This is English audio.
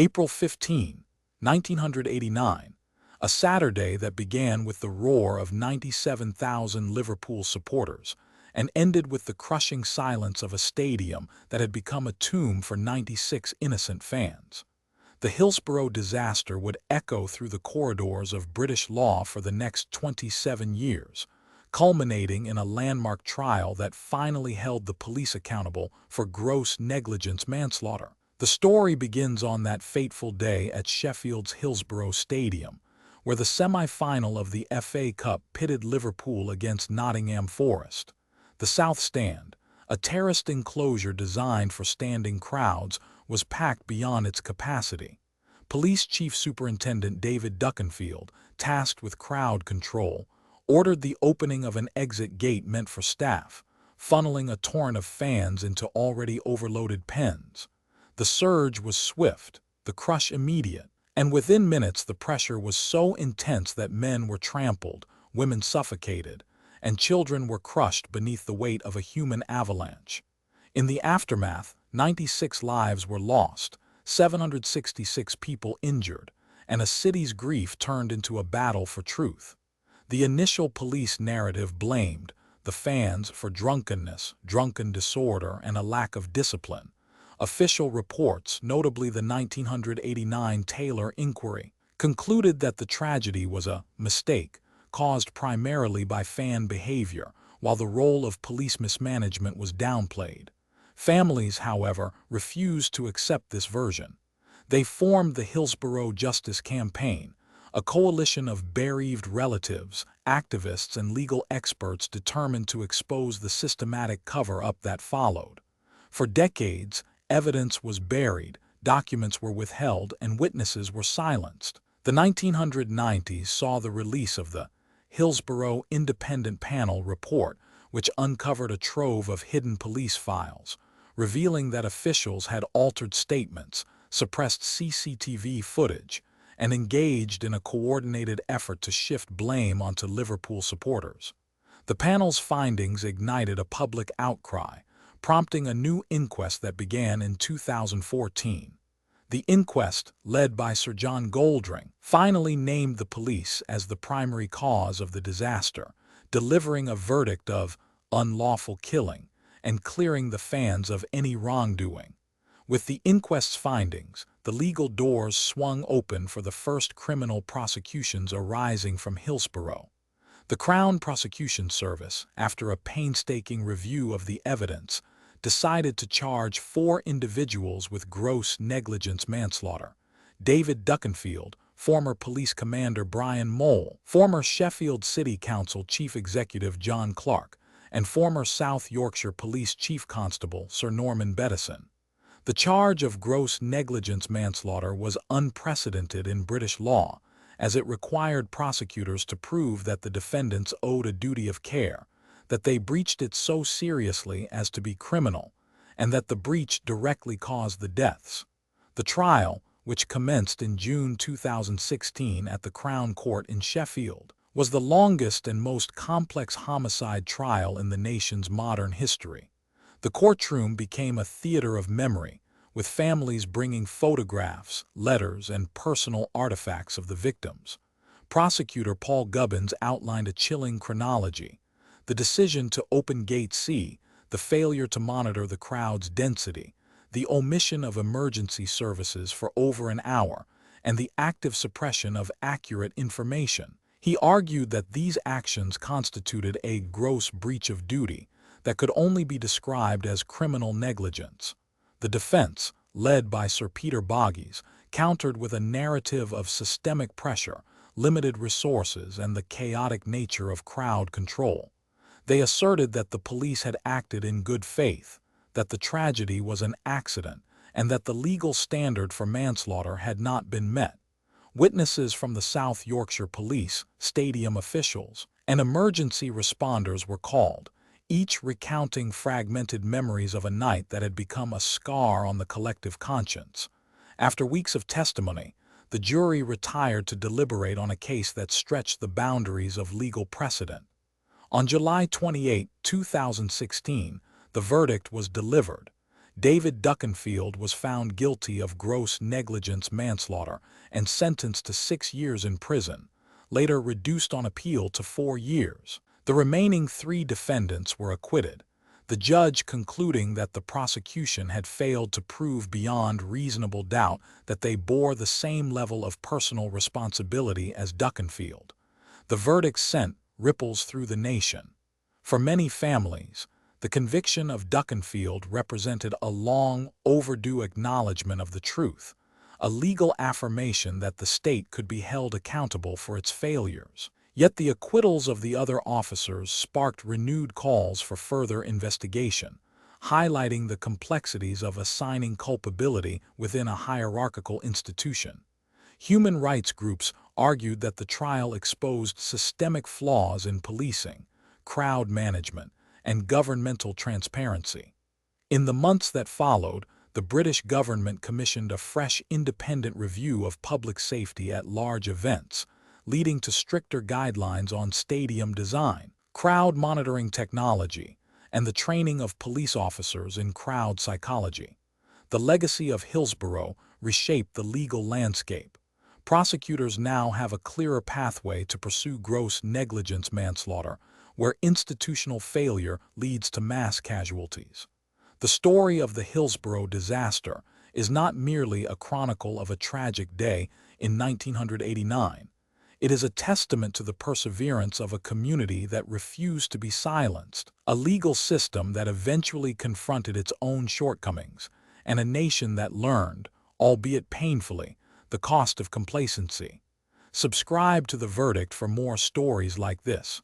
April 15, 1989, a Saturday that began with the roar of 97,000 Liverpool supporters and ended with the crushing silence of a stadium that had become a tomb for 96 innocent fans. The Hillsborough disaster would echo through the corridors of British law for the next 27 years, culminating in a landmark trial that finally held the police accountable for gross negligence manslaughter. The story begins on that fateful day at Sheffield's Hillsborough Stadium, where the semi-final of the FA Cup pitted Liverpool against Nottingham Forest. The South Stand, a terraced enclosure designed for standing crowds, was packed beyond its capacity. Police Chief Superintendent David Duckenfield, tasked with crowd control, ordered the opening of an exit gate meant for staff, funneling a torrent of fans into already overloaded pens. The surge was swift, the crush immediate, and within minutes the pressure was so intense that men were trampled, women suffocated, and children were crushed beneath the weight of a human avalanche. In the aftermath, 96 lives were lost, 766 people injured, and a city's grief turned into a battle for truth. The initial police narrative blamed the fans for drunkenness, drunken disorder, and a lack of discipline. Official reports, notably the 1989 Taylor inquiry, concluded that the tragedy was a mistake caused primarily by fan behavior, while the role of police mismanagement was downplayed. Families, however, refused to accept this version. They formed the Hillsborough Justice Campaign, a coalition of bereaved relatives, activists, and legal experts determined to expose the systematic cover-up that followed. For decades, evidence was buried, documents were withheld, and witnesses were silenced. The 1990s saw the release of the Hillsborough Independent Panel Report, which uncovered a trove of hidden police files, revealing that officials had altered statements, suppressed CCTV footage, and engaged in a coordinated effort to shift blame onto Liverpool supporters. The panel's findings ignited a public outcry, prompting a new inquest that began in 2014. The inquest, led by Sir John Goldring, finally named the police as the primary cause of the disaster, delivering a verdict of unlawful killing and clearing the fans of any wrongdoing. With the inquest's findings, the legal doors swung open for the first criminal prosecutions arising from Hillsborough. The Crown Prosecution Service, after a painstaking review of the evidence, decided to charge 4 individuals with gross negligence manslaughter: David Duckenfield, former police commander Brian Mole, former Sheffield City Council Chief Executive John Clark, and former South Yorkshire Police Chief Constable Sir Norman Bettison. The charge of gross negligence manslaughter was unprecedented in British law, as it required prosecutors to prove that the defendants owed a duty of care, that they breached it so seriously as to be criminal, and that the breach directly caused the deaths. The trial, which commenced in June 2016 at the Crown Court in Sheffield, was the longest and most complex homicide trial in the nation's modern history. The courtroom became a theater of memory, with families bringing photographs, letters, and personal artifacts of the victims. Prosecutor Paul Gubbins outlined a chilling chronology: the decision to open Gate C, the failure to monitor the crowd's density, the omission of emergency services for over an hour, and the active suppression of accurate information. He argued that these actions constituted a gross breach of duty that could only be described as criminal negligence. The defense, led by Sir Peter Boggies, countered with a narrative of systemic pressure, limited resources, and the chaotic nature of crowd control. They asserted that the police had acted in good faith, that the tragedy was an accident, and that the legal standard for manslaughter had not been met. Witnesses from the South Yorkshire Police, stadium officials, and emergency responders were called, each recounting fragmented memories of a night that had become a scar on the collective conscience. After weeks of testimony, the jury retired to deliberate on a case that stretched the boundaries of legal precedent. On July 28, 2016, the verdict was delivered. David Duckenfield was found guilty of gross negligence manslaughter and sentenced to 6 years in prison, later reduced on appeal to 4 years. The remaining 3 defendants were acquitted, the judge concluding that the prosecution had failed to prove beyond reasonable doubt that they bore the same level of personal responsibility as Duckenfield. The verdict sent ripples through the nation. For many families, the conviction of Duckenfield represented a long overdue acknowledgement of the truth, a legal affirmation that the state could be held accountable for its failures. Yet the acquittals of the other officers sparked renewed calls for further investigation, highlighting the complexities of assigning culpability within a hierarchical institution. Human rights groups argued that the trial exposed systemic flaws in policing, crowd management, and governmental transparency. In the months that followed, the British government commissioned a fresh independent review of public safety at large events, leading to stricter guidelines on stadium design, crowd monitoring technology, and the training of police officers in crowd psychology. The legacy of Hillsborough reshaped the legal landscape. Prosecutors now have a clearer pathway to pursue gross negligence manslaughter, where institutional failure leads to mass casualties. The story of the Hillsborough disaster is not merely a chronicle of a tragic day in 1989. It is a testament to the perseverance of a community that refused to be silenced, a legal system that eventually confronted its own shortcomings, and a nation that learned, albeit painfully, the cost of complacency. Subscribe to The Verdict for more stories like this.